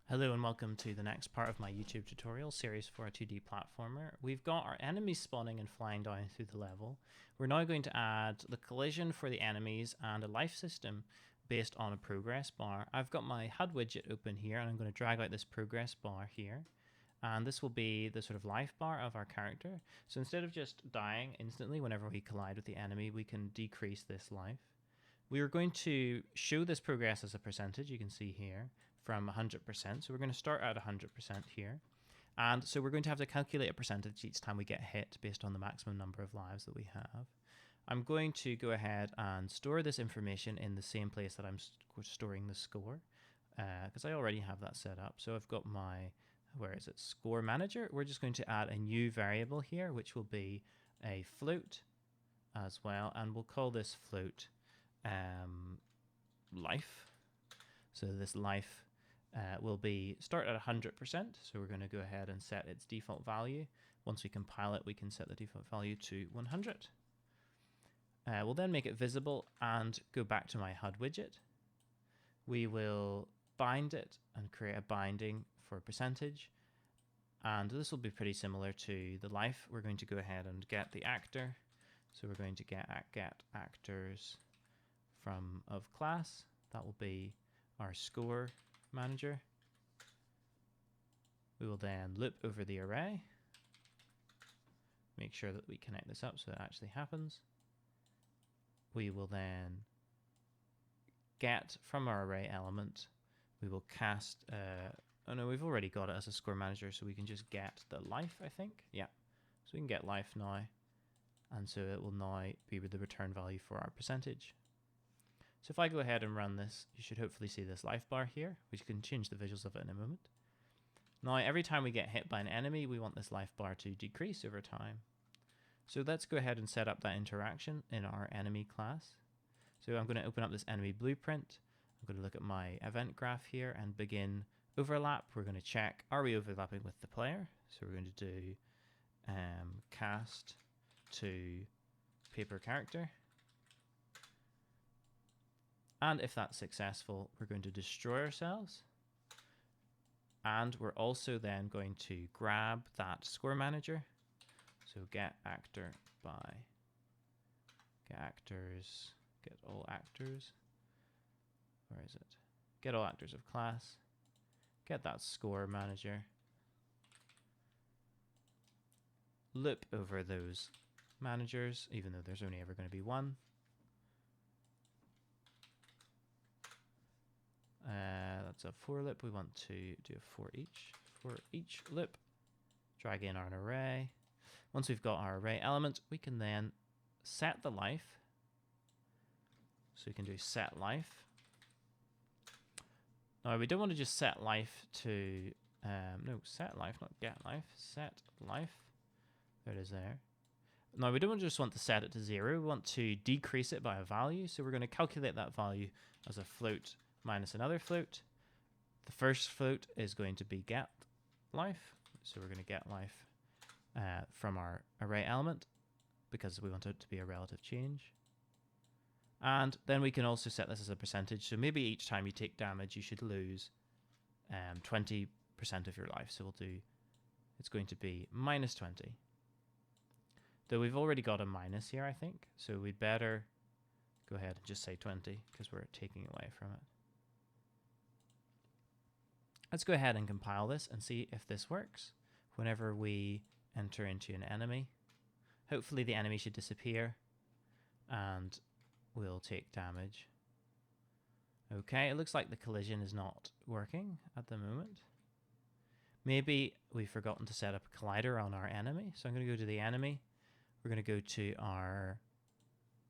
Hello and welcome to the next part of my YouTube tutorial series for a 2D platformer. We've got our enemies spawning and flying down through the level. We're now going to add the collision for the enemies and a life system based on a progress bar. I've got my HUD widget open here and I'm going to drag out this progress bar here. And this will be the sort of life bar of our character. So instead of just dying instantly whenever we collide with the enemy, we can decrease this life. We are going to show this progress as a percentage, you can see here, from 100%. So we're going to start at 100% here. And so we're going to have to calculate a percentage each time we get hit based on the maximum number of lives that we have. I'm going to go ahead and store this information in the same place that I'm storing the score, because I already have that set up. So I've got my, where is it, score manager. We're just going to add a new variable here, which will be a float as well. And we'll call this float life. So this life will be start at 100%. So we're going to go ahead and set its default value. Once we compile it, we can set the default value to 100. We'll then make it visible and go back to my HUD widget. We will bind it and create a binding for a percentage. And this will be pretty similar to the life. We're going to go ahead and get the actor. So we're going to get actors from of class. That will be our score manager. We will then loop over the array. Make sure that we connect this up so it actually happens. We will then get from our array element, we will cast, oh no, we've already got it as a score manager, so we can just get the life, I think. Yeah, so we can get life now. And so it will now be the return value for our percentage. So if I go ahead and run this, you should hopefully see this life bar here. We can change the visuals of it in a moment. Now, every time we get hit by an enemy, we want this life bar to decrease over time. So let's go ahead and set up that interaction in our enemy class. So I'm going to open up this enemy blueprint. I'm going to look at my event graph here and begin overlap. We're going to check, are we overlapping with the player? So we're going to do cast to paper character. And if that's successful, we're going to destroy ourselves. And we're also then going to grab that score manager. So get actor by get actors, get all actors. Where is it? Get all actors of class. Get that score manager. Loop over those managers, even though there's only ever going to be one. That's a for loop. We want to do a for each loop. Drag in our array. Once we've got our array element, we can then set the life. So we can do set life. Now we don't want to just set life to, no, set life, not get life, set life. There it is there. Now we don't just want to set it to 0, we want to decrease it by a value. So we're going to calculate that value as a float minus another float. The first float is going to be get life. So we're going to get life from our array element because we want it to be a relative change. And then we can also set this as a percentage. So maybe each time you take damage, you should lose 20% of your life. So we'll do, it's going to be minus 20. Though we've already got a minus here, I think. So we'd better go ahead and just say 20 because we're taking away from it. Let's go ahead and compile this and see if this works. Whenever we enter into an enemy, hopefully the enemy should disappear and we'll take damage. Okay, it looks like the collision is not working at the moment. Maybe we've forgotten to set up a collider on our enemy. So I'm going to go to the enemy. We're going to go to our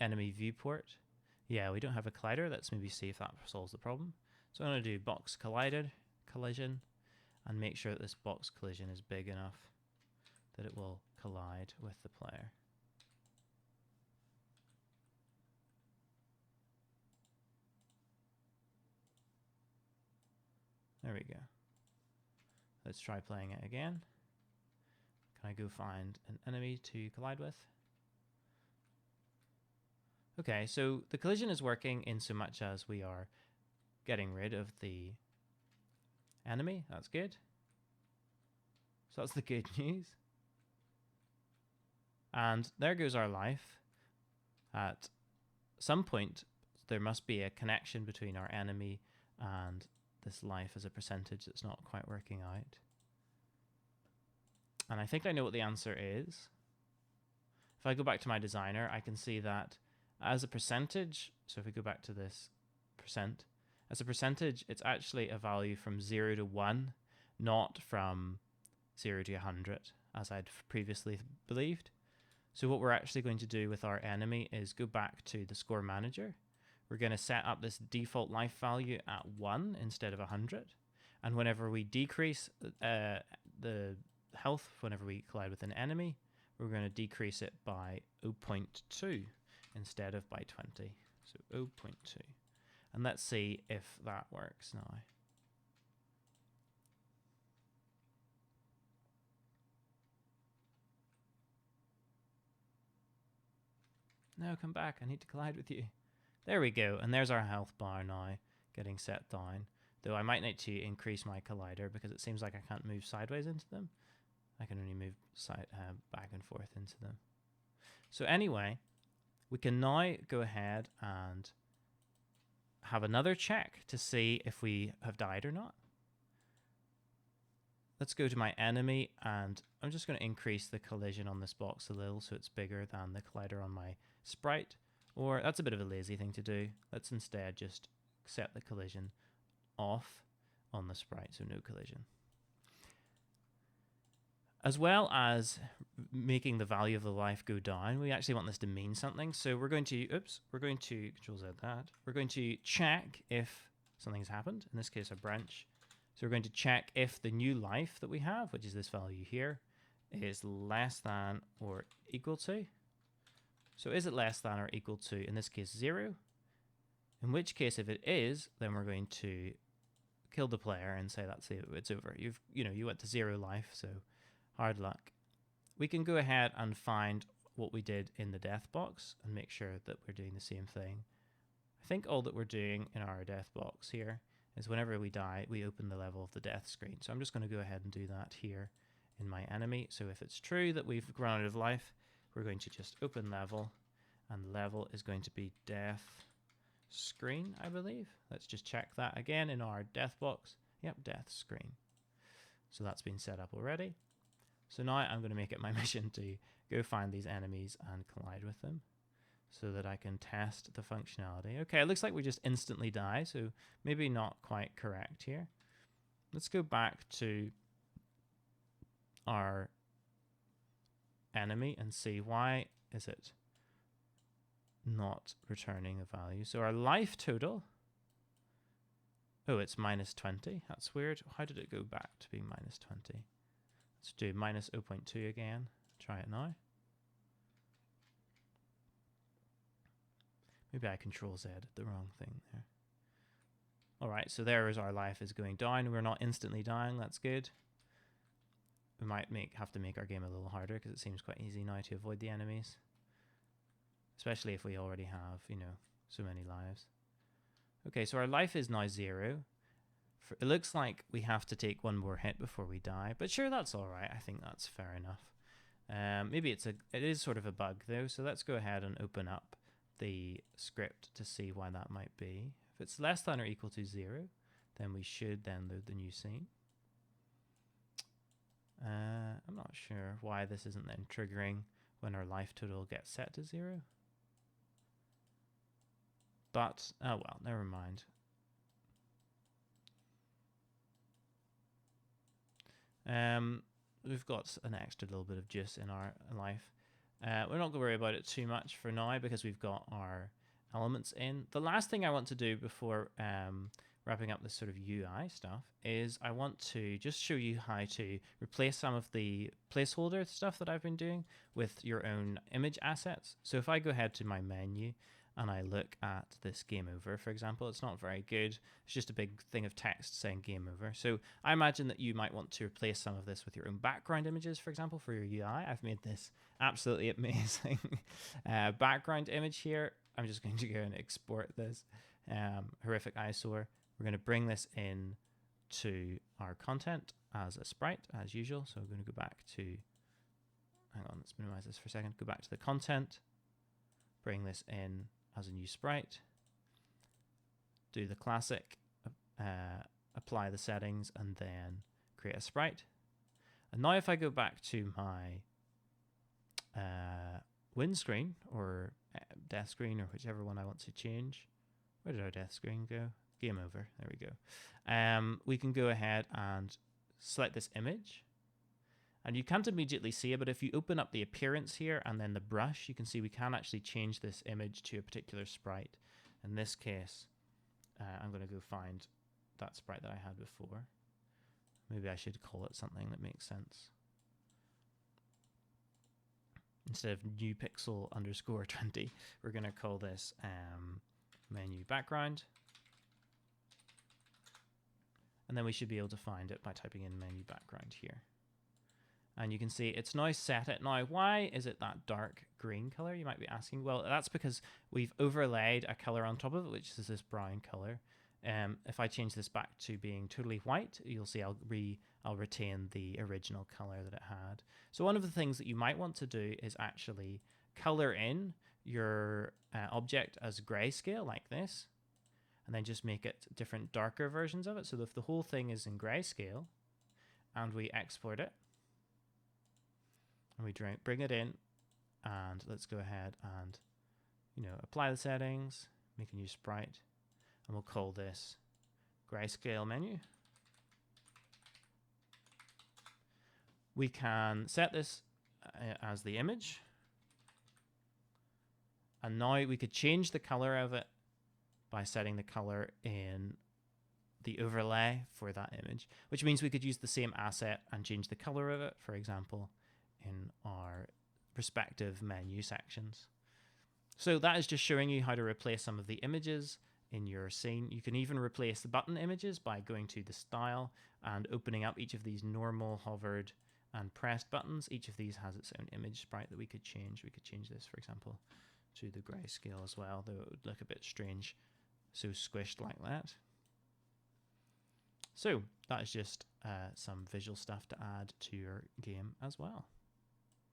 enemy viewport. Yeah, we don't have a collider. Let's maybe see if that solves the problem. So I'm going to do box collision and make sure that this box collision is big enough that it will collide with the player. There we go. Let's try playing it again. Can I go find an enemy to collide with? Okay, so the collision is working in so much as we are getting rid of the enemy. That's good. So that's the good news. And there goes our life. At some point, there must be a connection between our enemy and this life as a percentage that's not quite working out. And I think I know what the answer is. If I go back to my designer, I can see that as a percentage, so if we go back to this percent, as a percentage, it's actually a value from 0 to 1, not from 0 to 100, as I'd previously believed. So what we're actually going to do with our enemy is go back to the score manager. We're going to set up this default life value at 1 instead of 100. And whenever we decrease the health, whenever we collide with an enemy, we're going to decrease it by 0.2 instead of by 20. So 0.2. And let's see if that works now. No, come back. I need to collide with you. There we go. And there's our health bar now getting set down. Though I might need to increase my collider because it seems like I can't move sideways into them. I can only move back and forth into them. So anyway, we can now go ahead and have another check to see if we have died or not. Let's go to my enemy, and I'm just going to increase the collision on this box a little so it's bigger than the collider on my sprite. Or that's a bit of a lazy thing to do. Let's instead just set the collision off on the sprite, so no collision. As well as making the value of the life go down, we actually want this to mean something. So we're going to, Control Z that. We're going to check if something's happened. In this case, a branch. So we're going to check if the new life that we have, which is this value here, is less than or equal to. So is it less than or equal to, in this case, 0? In which case, if it is, then we're going to kill the player and say that's it, it's over. You went to 0 life, so hard luck. We can go ahead and find what we did in the death box and make sure that we're doing the same thing. I think all that we're doing in our death box here is whenever we die, we open the level of the death screen. So I'm just going to go ahead and do that here in my enemy. So if it's true that we've run out of life, we're going to just open level, and level is going to be death screen, I believe. Let's just check that again in our death box. Yep, death screen. So that's been set up already. So now I'm going to make it my mission to go find these enemies and collide with them so that I can test the functionality. Okay, it looks like we just instantly die, so maybe not quite correct here. Let's go back to our enemy and see why is it not returning a value. So our life total, oh, it's minus 20. That's weird. How did it go back to be minus 20? Let's do minus 0.2 again. Try it now. Maybe I Control Z the wrong thing there. All right, so there is our life is going down. We're not instantly dying. That's good. We might have to make our game a little harder because it seems quite easy now to avoid the enemies. Especially if we already have, so many lives. Okay, so our life is now 0. It looks like we have to take one more hit before we die, but sure, that's all right. I think that's fair enough. Maybe it is sort of a bug though, so let's go ahead and open up the script to see why that might be. If it's less than or equal to 0, then we should then load the new scene. I'm not sure why this isn't then triggering when our life total gets set to 0. But, oh well, never mind. We've got an extra little bit of juice in our life. We're not going to worry about it too much for now because we've got our elements in. The last thing I want to do before wrapping up this sort of UI stuff is I want to just show you how to replace some of the placeholder stuff that I've been doing with your own image assets. So if I go ahead to my menu and I look at this game over, for example, it's not very good. It's just a big thing of text saying game over. So I imagine that you might want to replace some of this with your own background images, for example, for your UI. I've made this absolutely amazing background image here. I'm just going to go and export this horrific eyesore. We're going to bring this in to our content as a sprite as usual. So we're going to go back to, hang on, let's minimize this for a second. Go back to the content, bring this in as a new sprite, do the classic, apply the settings, and then create a sprite. And now if I go back to my win screen or death screen, or whichever one I want to change. Where did our death screen go? Game over. There we go. We can go ahead and select this image. And you can't immediately see it, but if you open up the appearance here and then the brush, you can see we can actually change this image to a particular sprite. In this case, I'm going to go find that sprite that I had before. Maybe I should call it something that makes sense. Instead of new pixel underscore 20, we're going to call this menu background. And then we should be able to find it by typing in menu background here. And you can see it's now set it. Now, why is it that dark green color? You might be asking. Well, that's because we've overlaid a color on top of it, which is this brown color. If I change this back to being totally white, you'll see I'll retain the original color that it had. So one of the things that you might want to do is actually color in your object as grayscale like this, and then just make it different darker versions of it. So if the whole thing is in grayscale and we export it, and we bring it in, and let's go ahead and, apply the settings, make a new sprite, and we'll call this grayscale menu. We can set this as the image, and now we could change the color of it by setting the color in the overlay for that image, which means we could use the same asset and change the color of it, for example, in our respective menu sections. So that is just showing you how to replace some of the images in your scene. You can even replace the button images by going to the style and opening up each of these normal, hovered, and pressed buttons. Each of these has its own image sprite that we could change. We could change this, for example, to the grayscale as well, though it would look a bit strange, so squished like that. So that is just some visual stuff to add to your game as well.